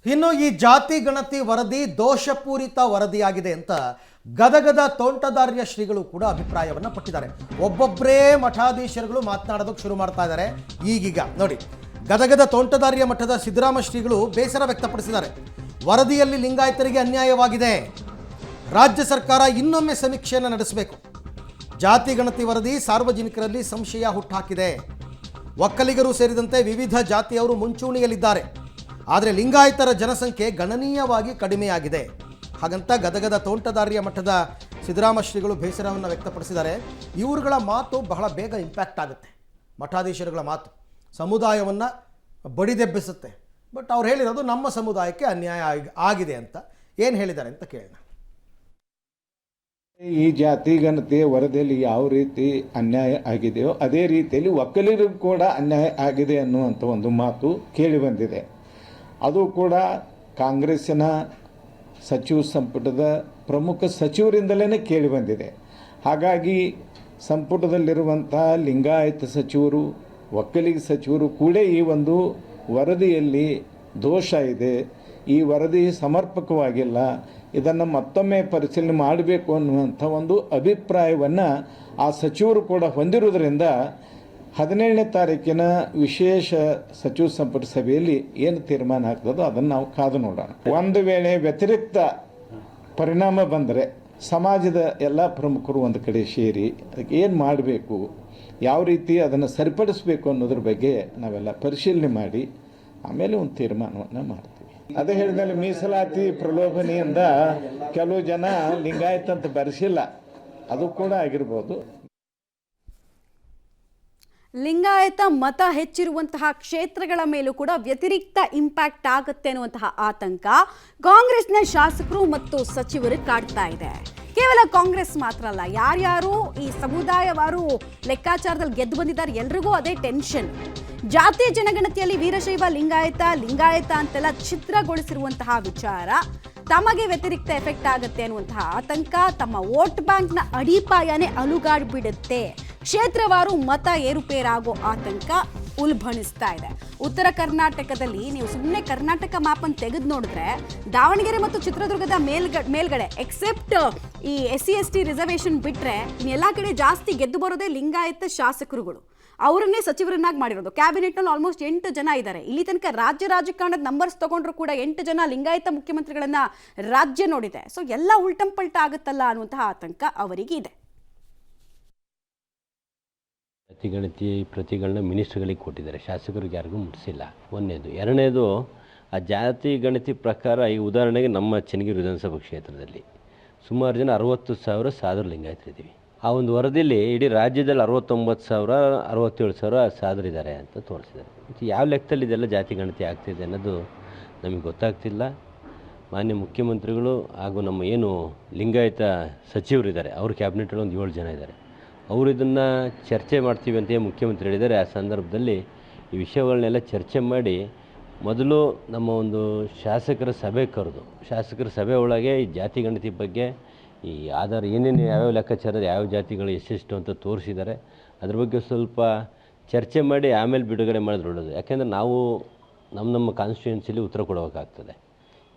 ಇನ್ನು ಈ ಜಾತಿ ಗಣತಿ ವರದಿ ದೋಷಪೂರಿತ ವರದಿಯಾಗಿದೆ ಅಂತ ಗದಗದ ತೋಂಟದಾರ್ಯ ಶ್ರೀಗಳು ಕೂಡ ಅಭಿಪ್ರಾಯವನ್ನು ಪಟ್ಟಿದ್ದಾರೆ. ಒಬ್ಬೊಬ್ಬರೇ ಮಠಾಧೀಶರುಗಳು ಮಾತನಾಡೋದಕ್ಕೆ ಶುರು ಮಾಡ್ತಾ ಇದ್ದಾರೆ. ಈಗೀಗ ನೋಡಿ, ಗದಗದ ತೋಂಟದಾರ್ಯ ಮಠದ ಸಿದ್ದರಾಮ ಶ್ರೀಗಳು ಬೇಸರ ವ್ಯಕ್ತಪಡಿಸಿದ್ದಾರೆ. ವರದಿಯಲ್ಲಿ ಲಿಂಗಾಯತರಿಗೆ ಅನ್ಯಾಯವಾಗಿದೆ, ರಾಜ್ಯ ಸರ್ಕಾರ ಇನ್ನೊಮ್ಮೆ ಸಮೀಕ್ಷೆಯನ್ನು ನಡೆಸಬೇಕು. ಜಾತಿ ಗಣತಿ ವರದಿ ಸಾರ್ವಜನಿಕರಲ್ಲಿ ಸಂಶಯ ಹುಟ್ಟುಹಾಕಿದೆ. ಒಕ್ಕಲಿಗರು ಸೇರಿದಂತೆ ವಿವಿಧ ಜಾತಿಯವರು ಮುಂಚೂಣಿಯಲ್ಲಿದ್ದಾರೆ, ಆದರೆ ಲಿಂಗಾಯತರ ಜನಸಂಖ್ಯೆ ಗಣನೀಯವಾಗಿ ಕಡಿಮೆಯಾಗಿದೆ. ಹಾಗಂತ ಗದಗದ ತೋಂಟದಾರ್ಯ ಮಠದ ಸಿದ್ದರಾಮ ಶ್ರೀಗಳು ಬೇಸರವನ್ನು ವ್ಯಕ್ತಪಡಿಸಿದ್ದಾರೆ. ಇವರುಗಳ ಮಾತು ಬಹಳ ಬೇಗ ಇಂಪ್ಯಾಕ್ಟ್ ಆಗುತ್ತೆ. ಮಠಾಧೀಶರುಗಳ ಮಾತು ಸಮುದಾಯವನ್ನು ಬಡಿದೆಬ್ಬಿಸುತ್ತೆ. ಬಟ್ ಅವ್ರು ಹೇಳಿರೋದು ನಮ್ಮ ಸಮುದಾಯಕ್ಕೆ ಅನ್ಯಾಯ ಆಗಿದೆ ಅಂತ. ಏನು ಹೇಳಿದ್ದಾರೆ ಅಂತ ಕೇಳೋಣ. ಈ ಜಾತಿ ಗಣತಿಯ ವರದಿಯಲ್ಲಿ ಯಾವ ರೀತಿ ಅನ್ಯಾಯ ಆಗಿದೆಯೋ ಅದೇ ರೀತಿಯಲ್ಲಿ ಒಕ್ಕಲಿಗರಿಗೂ ಕೂಡ ಅನ್ಯಾಯ ಆಗಿದೆ ಅನ್ನುವಂಥ ಒಂದು ಮಾತು ಕೇಳಿಬಂದಿದೆ. ಅದು ಕೂಡ ಕಾಂಗ್ರೆಸ್ಸಿನ ಸಚಿವ ಸಂಪುಟದ ಪ್ರಮುಖ ಸಚಿವರಿಂದಲೇ ಕೇಳಿಬಂದಿದೆ. ಹಾಗಾಗಿ ಸಂಪುಟದಲ್ಲಿರುವಂಥ ಲಿಂಗಾಯತ ಸಚಿವರು, ಒಕ್ಕಲಿಗ ಸಚಿವರು ಕೂಡ ಈ ಒಂದು ವರದಿಯಲ್ಲಿ ದೋಷ ಇದೆ, ಈ ವರದಿ ಸಮರ್ಪಕವಾಗಿಲ್ಲ, ಇದನ್ನು ಮತ್ತೊಮ್ಮೆ ಪರಿಶೀಲನೆ ಮಾಡಬೇಕು ಅನ್ನುವಂಥ ಒಂದು ಅಭಿಪ್ರಾಯವನ್ನು ಆ ಸಚಿವರು ಕೂಡ ಹೊಂದಿರುವುದರಿಂದ 17ನೇ ತಾರೀಕಿನ ವಿಶೇಷ ಸಚಿವ ಸಂಪುಟ ಸಭೆಯಲ್ಲಿ ಏನು ತೀರ್ಮಾನ ಆಗ್ತದೋ ಅದನ್ನು ನಾವು ಕಾದು ನೋಡೋಣ. ಒಂದು ವೇಳೆ ವ್ಯತಿರಿಕ್ತ ಪರಿಣಾಮ ಬಂದರೆ ಸಮಾಜದ ಎಲ್ಲ ಪ್ರಮುಖರು ಒಂದು ಕಡೆ ಸೇರಿ ಅದಕ್ಕೆ ಏನು ಮಾಡಬೇಕು, ಯಾವ ರೀತಿ ಅದನ್ನು ಸರಿಪಡಿಸಬೇಕು ಅನ್ನೋದ್ರ ಬಗ್ಗೆ ನಾವೆಲ್ಲ ಪರಿಶೀಲನೆ ಮಾಡಿ ಆಮೇಲೆ ಒಂದು ತೀರ್ಮಾನವನ್ನು ಮಾಡ್ತೀವಿ. ಅದೇ ಹೇಳಿದಲ್ಲಿ ಮೀಸಲಾತಿ ಪ್ರಲೋಭನೆಯಿಂದ ಕೆಲವು ಜನ ಲಿಂಗಾಯತ ಅಂತ ಬರೆಸಿಲ್ಲ, ಅದು ಕೂಡ ಆಗಿರ್ಬೋದು. ಲಿಂಗಾಯತ ಮತ ಹೆಚ್ಚಿರುವಂತಹ ಕ್ಷೇತ್ರಗಳ ಮೇಲೂ ಕೂಡ ವ್ಯತಿರಿಕ್ತ ಇಂಪ್ಯಾಕ್ಟ್ ಆಗುತ್ತೆ ಅನ್ನುವಂತಹ ಆತಂಕ ಕಾಂಗ್ರೆಸ್ನ ಶಾಸಕರು ಮತ್ತು ಸಚಿವರು ಕಾಡ್ತಾ ಇದೆ. ಕೇವಲ ಕಾಂಗ್ರೆಸ್ ಮಾತ್ರ ಅಲ್ಲ, ಯಾರ್ಯಾರು ಈ ಸಮುದಾಯವಾರು ಲೆಕ್ಕಾಚಾರದಲ್ಲಿ ಗೆದ್ದು ಬಂದಿದ್ದಾರೆ ಎಲ್ರಿಗೂ ಅದೇ ಟೆನ್ಷನ್. ಜಾತಿ ಜನಗಣತಿಯಲ್ಲಿ ವೀರಶೈವ ಲಿಂಗಾಯತ ಅಂತೆಲ್ಲ ಚಿತ್ರಗೊಳಿಸಿರುವಂತಹ ವಿಚಾರ ತಮಗೆ ವ್ಯತಿರಿಕ್ತ ಎಫೆಕ್ಟ್ ಆಗುತ್ತೆ ಅನ್ನುವಂತಹ ಆತಂಕ, ತಮ್ಮ ವೋಟ್ ಬ್ಯಾಂಕ್ನ ಅಡಿಪಾಯನೇ ಅಲುಗಾಡ್ಬಿಡುತ್ತೆ, ಕ್ಷೇತ್ರವಾರು ಮತ ಏರುಪೇರಾಗೋ ಆತಂಕ ಉಲ್ಬಣಿಸ್ತಾ ಇದೆ. ಉತ್ತರ ಕರ್ನಾಟಕದಲ್ಲಿ ನೀವು ಸುಮ್ಮನೆ ಕರ್ನಾಟಕ ಮ್ಯಾಪನ್ನು ತೆಗೆದು ನೋಡಿದ್ರೆ ದಾವಣಗೆರೆ ಮತ್ತು ಚಿತ್ರದುರ್ಗದ ಮೇಲ್ಗಡೆ ಎಕ್ಸೆಪ್ಟ್ ಈ SC/ST ರಿಸರ್ವೇಷನ್ ಬಿಟ್ಟರೆ ಎಲ್ಲ ಕಡೆ ಜಾಸ್ತಿ ಗೆದ್ದು ಬರೋದೇ ಲಿಂಗಾಯತ ಶಾಸಕರುಗಳು. ಅವರನ್ನೇ ಸಚಿವರನ್ನಾಗಿ ಮಾಡಿರೋದು. ಕ್ಯಾಬಿನೆಟ್ನಲ್ಲಿ ಆಲ್ಮೋಸ್ಟ್ 8 ಜನ ಇದ್ದಾರೆ. ಇಲ್ಲಿ ತನಕ ರಾಜ್ಯ ರಾಜಕಾರಣದ ನಂಬರ್ಸ್ ತಗೊಂಡ್ರು ಕೂಡ 8 ಜನ ಲಿಂಗಾಯತ ಮುಖ್ಯಮಂತ್ರಿಗಳನ್ನ ರಾಜ್ಯ ನೋಡಿದೆ. ಸೊ ಎಲ್ಲ ಉಲ್ಟಂಪಲ್ಟ ಆಗುತ್ತಲ್ಲ ಅನ್ನುವಂತಹ ಆತಂಕ ಅವರಿಗೆ ಇದೆ. ಜಾತಿ ಗಣತಿ ಪ್ರತಿಗಳನ್ನ ಮಿನಿಸ್ಟ್ರುಗಳಿಗೆ ಕೊಟ್ಟಿದ್ದಾರೆ, ಶಾಸಕರಿಗೆ ಯಾರಿಗೂ ಮುಟ್ಟಿಸಿಲ್ಲ. ಒಂದನೇದು. ಎರಡನೇದು, ಆ ಜಾತಿ ಗಣತಿ ಪ್ರಕಾರ ಈ ಉದಾಹರಣೆಗೆ ನಮ್ಮ ಚನ್ನಗಿರಿ ವಿಧಾನಸಭಾ ಕ್ಷೇತ್ರದಲ್ಲಿ ಸುಮಾರು ಜನ 60,000 ಸಾಧು ಲಿಂಗಾಯತರಿದ್ದೀವಿ. ಆ ಒಂದು ವರದಿಯಲ್ಲಿ ಇಡೀ ರಾಜ್ಯದಲ್ಲಿ 69,000 67,000 ಸಾಧರಿದ್ದಾರೆ ಅಂತ ತೋರಿಸಿದ್ದಾರೆ. ಮತ್ತು ಯಾವ ಲೆಕ್ಕದಲ್ಲಿ ಇದೆಲ್ಲ ಜಾತಿ ಗಣತಿ ಆಗ್ತಿದೆ ಅನ್ನೋದು ನಮಗೆ ಗೊತ್ತಾಗ್ತಿಲ್ಲ. ಮಾನ್ಯ ಮುಖ್ಯಮಂತ್ರಿಗಳು ಹಾಗೂ ನಮ್ಮ ಏನು ಲಿಂಗಾಯತ ಸಚಿವರಿದ್ದಾರೆ, ಅವ್ರ ಕ್ಯಾಬಿನೆಟಲ್ಲಿ ಒಂದು 7 ಜನ ಇದ್ದಾರೆ. ಅವರು ಇದನ್ನು ಚರ್ಚೆ ಮಾಡ್ತೀವಿ ಅಂತ ಮುಖ್ಯಮಂತ್ರಿ ಹೇಳಿದ್ದಾರೆ. ಆ ಸಂದರ್ಭದಲ್ಲಿ ಈ ವಿಷಯಗಳನ್ನೆಲ್ಲ ಚರ್ಚೆ ಮಾಡಿ ಮೊದಲು ನಮ್ಮ ಒಂದು ಶಾಸಕರ ಸಭೆ ಕರೆದು, ಶಾಸಕರ ಸಭೆ ಒಳಗೆ ಈ ಜಾತಿ ಗಣತಿ ಬಗ್ಗೆ ಈ ಆಧಾರ ಏನೇನು ಯಾವ್ಯಾವ ಲೆಕ್ಕಾಚಾರದ ಯಾವ ಜಾತಿಗಳು ಎಷ್ಟೆಷ್ಟು ಅಂತ ತೋರಿಸಿದ್ದಾರೆ. ಅದ್ರ ಬಗ್ಗೆ ಸ್ವಲ್ಪ ಚರ್ಚೆ ಮಾಡಿ ಆಮೇಲೆ ಬಿಡುಗಡೆ ಮಾಡಿದ್ರೆ ಒಳ್ಳೆಯದು. ಯಾಕೆಂದರೆ ನಾವು ನಮ್ಮ ಕಾನ್ಸ್ಟಿಟ್ಯೂನ್ಸಿಲಿ ಉತ್ತರ ಕೊಡಬೇಕಾಗ್ತದೆ.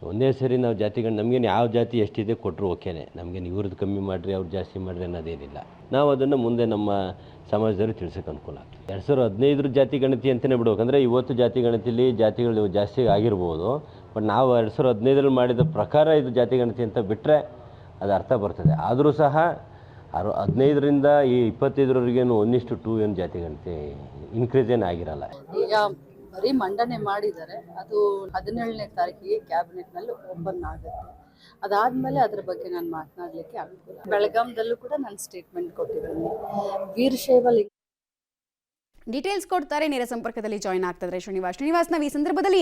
ಒಂದೇ ಸರಿ ನಾವು ಜಾತಿಗಳು ನಮಗೇನು ಯಾವ ಜಾತಿ ಎಷ್ಟಿದೆ ಕೊಟ್ಟರು ಓಕೆನೇ, ನಮಗೇನು ಇವ್ರದ್ದು ಕಮ್ಮಿ ಮಾಡಿರಿ ಅವ್ರು ಜಾಸ್ತಿ ಮಾಡಿರಿ ಅನ್ನೋದೇನಿಲ್ಲ. ನಾವು ಅದನ್ನು ಮುಂದೆ ನಮ್ಮ ಸಮಾಜದಲ್ಲಿ ತಿಳಿಸೋಕೆ ಅನುಕೂಲ ಆಗ್ತದೆ. 2015 ಜಾತಿ ಗಣತಿ ಅಂತಲೇ ಬಿಡ್ಬೇಕಂದ್ರೆ ಇವತ್ತು ಜಾತಿ ಗಣತಿಲಿ ಜಾತಿಗಳು ಜಾಸ್ತಿ ಆಗಿರ್ಬೋದು. ಬಟ್ ನಾವು 2015 ಮಾಡಿದ ಪ್ರಕಾರ ಇದು ಜಾತಿ ಗಣತಿ ಅಂತ ಬಿಟ್ಟರೆ ಅದು ಅರ್ಥ ಬರ್ತದೆ. ಆದರೂ ಸಹ 15ರಿಂದ ಈ 25ರವರೆಗೇನು 1:2 ಏನು ಜಾತಿ ಗಣತಿ ಇನ್ಕ್ರೀಸ್ ಏನು ಆಗಿರಲ್ಲ. ಈಗ ಬರೀ ಮಂಡನೆ ಮಾಡಿದ್ದಾರೆ, ಅದು 17ನೇ ತಾರೀಕಿಗೆ ಕ್ಯಾಬಿನೆಟ್ನಲ್ಲಿ ಓಪನ್ ಆಗುತ್ತೆ. ಅದಾದಮೇಲೆ ಅದ್ರ ಬಗ್ಗೆ ನಾನು ಮಾತನಾಡಲಿಕ್ಕೆ ಅನುಕೂಲ. ಬೆಳಗಾಂದಲ್ಲೂ ಕೂಡ ನಾನು ಸ್ಟೇಟ್ಮೆಂಟ್ ಕೊಟ್ಟಿದ್ದೀನಿ. ವೀರಶೈವ ಡೀಟೇಲ್ಸ್ ಕೊಡ್ತಾರೆ. ನೇರ ಸಂಪರ್ಕದಲ್ಲಿ ಜಾಯ್ನ್ ಆಗ್ತಿದ್ದಾರೆ ಶ್ರೀನಿವಾಸ್. ನಾವು ಈ ಸಂದರ್ಭದಲ್ಲಿ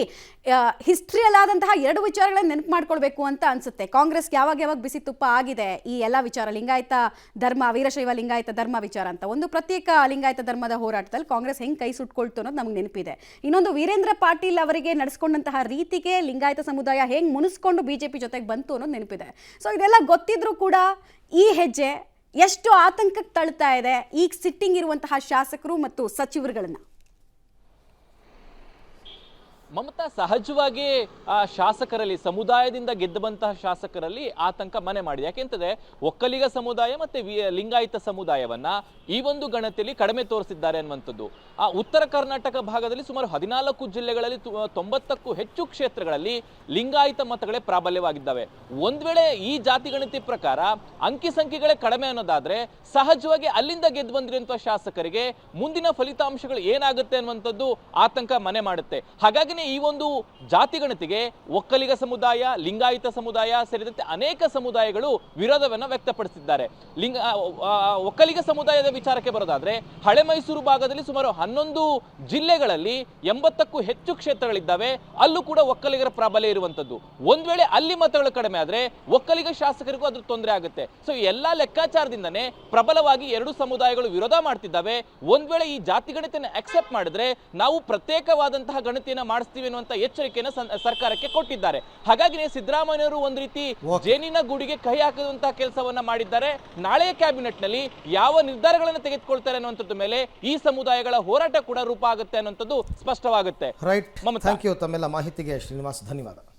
ಹಿಸ್ಟ್ರಿಯಲ್ಲಾದಂತಹ 2 ವಿಚಾರಗಳನ್ನು ನೆನಪು ಮಾಡ್ಕೊಳ್ಬೇಕು ಅಂತ ಅನ್ಸುತ್ತೆ. ಕಾಂಗ್ರೆಸ್ಗೆ ಯಾವಾಗ ಬಿಸಿ ತುಪ್ಪ ಆಗಿದೆ ಈ ಎಲ್ಲ ವಿಚಾರ, ಲಿಂಗಾಯತ ಧರ್ಮ, ವೀರಶೈವ ಲಿಂಗಾಯತ ಧರ್ಮ ವಿಚಾರ ಅಂತ. ಒಂದು ಪ್ರತ್ಯೇಕ ಲಿಂಗಾಯತ ಧರ್ಮದ ಹೋರಾಟದಲ್ಲಿ ಕಾಂಗ್ರೆಸ್ ಹೆಂಗೆ ಕೈ ಸುಟ್ಕೊಳ್ತು ಅನ್ನೋದು ನಮ್ಗೆ ನೆನಪಿದೆ. ಇನ್ನೊಂದು ವೀರೇಂದ್ರ ಪಾಟೀಲ್ ಅವರಿಗೆ ನಡೆಸ್ಕೊಂಡಂತಹ ರೀತಿಗೆ ಲಿಂಗಾಯತ ಸಮುದಾಯ ಹೆಂಗೆ ಮುನಿಸ್ಕೊಂಡು BJP ಜೊತೆಗೆ ಬಂತು ಅನ್ನೋದು ನೆನಪಿದೆ. ಸೊ ಇದೆಲ್ಲ ಗೊತ್ತಿದ್ರೂ ಕೂಡ ಈ ಹೆಜ್ಜೆ ಎಷ್ಟು ಆತಂಕಕ್ಕೆ ತಳ್ತಾ ಇದೆ ಈಗ ಸಿಟ್ಟಿಂಗ್ ಇರುವಂತಹ ಶಾಸಕರು ಮತ್ತು ಸಚಿವರುಗಳನ್ನ? ಮಮತಾ ಸಹಜವಾಗಿ ಆ ಶಾಸಕರಲ್ಲಿ ಸಮುದಾಯದಿಂದ ಗೆದ್ದು ಬಂತಹ ಶಾಸಕರಲ್ಲಿ ಆತಂಕ ಮನೆ ಮಾಡಿದೆ. ಯಾಕೆಂತಂದ್ರೆ ಒಕ್ಕಲಿಗ ಸಮುದಾಯ ಮತ್ತೆ ಲಿಂಗಾಯತ ಸಮುದಾಯವನ್ನ ಈ ಒಂದು ಗಣತಿಯಲ್ಲಿ ಕಡಿಮೆ ತೋರಿಸಿದ್ದಾರೆ ಅನ್ನುವಂಥದ್ದು. ಆ ಉತ್ತರ ಕರ್ನಾಟಕ ಭಾಗದಲ್ಲಿ ಸುಮಾರು 14 ಜಿಲ್ಲೆಗಳಲ್ಲಿ 90ಕ್ಕೂ ಹೆಚ್ಚು ಕ್ಷೇತ್ರಗಳಲ್ಲಿ ಲಿಂಗಾಯತ ಮತಗಳೇ ಪ್ರಾಬಲ್ಯವಾಗಿದ್ದಾವೆ. ಒಂದ್ ವೇಳೆ ಈ ಜಾತಿ ಗಣತಿ ಪ್ರಕಾರ ಅಂಕಿ ಸಂಖ್ಯೆಗಳೇ ಕಡಿಮೆ ಅನ್ನೋದಾದ್ರೆ ಸಹಜವಾಗಿ ಅಲ್ಲಿಂದ ಗೆದ್ದು ಬಂದಿರುವಂತಹ ಶಾಸಕರಿಗೆ ಮುಂದಿನ ಫಲಿತಾಂಶಗಳು ಏನಾಗುತ್ತೆ ಅನ್ನುವಂಥದ್ದು ಆತಂಕ ಮನೆ ಮಾಡುತ್ತೆ. ಹಾಗಾಗಿ ಈ ಒಂದು ಜಾತಿ ಗಣತಿಗೆ ಒಕ್ಕಲಿಗ ಸಮುದಾಯ, ಲಿಂಗಾಯತ ಸಮುದಾಯ ಸೇರಿದಂತೆ ಅನೇಕ ಸಮುದಾಯಗಳು ವಿರೋಧವನ್ನು ವ್ಯಕ್ತಪಡಿಸಿದ್ದಾರೆ. ಒಕ್ಕಲಿಗ ಸಮುದಾಯದ ವಿಚಾರಕ್ಕೆ ಬರೋದಾದ್ರೆ ಹಳೆ ಮೈಸೂರು ಭಾಗದಲ್ಲಿ ಸುಮಾರು 11 ಜಿಲ್ಲೆಗಳಲ್ಲಿ 80ಕ್ಕೂ ಹೆಚ್ಚು ಕ್ಷೇತ್ರಗಳಿದ್ದಾವೆ. ಅಲ್ಲೂ ಕೂಡ ಒಕ್ಕಲಿಗರ ಪ್ರಾಬಲ್ಯ ಇರುವಂತದ್ದು. ಒಂದ್ ವೇಳೆ ಅಲ್ಲಿ ಮತಗಳು ಕಡಿಮೆ ಆದ್ರೆ ಒಕ್ಕಲಿಗ ಶಾಸಕರಿಗೂ ಅದ್ರ ತೊಂದರೆ ಆಗುತ್ತೆ. ಸೊ ಎಲ್ಲಾ ಲೆಕ್ಕಾಚಾರದಿಂದನೇ ಪ್ರಬಲವಾಗಿ ಎರಡು ಸಮುದಾಯಗಳು ವಿರೋಧ ಮಾಡ್ತಿದ್ದಾವೆ. ಒಂದ್ ವೇಳೆ ಈ ಜಾತಿ ಗಣತಿಯನ್ನು ಅಕ್ಸೆಪ್ಟ್ ಮಾಡಿದ್ರೆ ನಾವು ಪ್ರತ್ಯೇಕವಾದಂತಹ ಗಣತಿಯನ್ನ ಮಾಡಿಸ್ತೀವಿ ಅನ್ನುವಂತ ಎಚ್ಚರಿಕೆಯನ್ನು ಸರ್ಕಾರಕ್ಕೆ ಕೊಟ್ಟಿದ್ದಾರೆ. ಹಾಗಾಗಿ ಸಿದ್ದರಾಮಯ್ಯವರು ಒಂದು ರೀತಿ ಜೇನಿನ ಗೂಡಿಗೆ ಕೈ ಹಾಕುವಂತಹ ಕೆಲಸವನ್ನ ಮಾಡಿದ್ದಾರೆ. ನಾಳೆಯ ಕ್ಯಾಬಿನೆಟ್ ನಲ್ಲಿ ಯಾವ ನಿರ್ಧಾರಗಳನ್ನು ತೆಗೆದುಕೊಳ್ತಾರೆ ಅನ್ನುವಂಥದ್ದು ಮೇಲೆ ಈ ಸಮುದಾಯಗಳ ಹೋರಾಟ ಕೂಡ ರೂಪ ಆಗುತ್ತೆ ಅನ್ನುವಂಥದ್ದು ಸ್ಪಷ್ಟವಾಗುತ್ತೆ. Right, thank you. ತಮ್ಮೆಲ್ಲ ಮಾಹಿತಿಗೆ ಶ್ರೀನಿವಾಸ್ ಧನ್ಯವಾದ.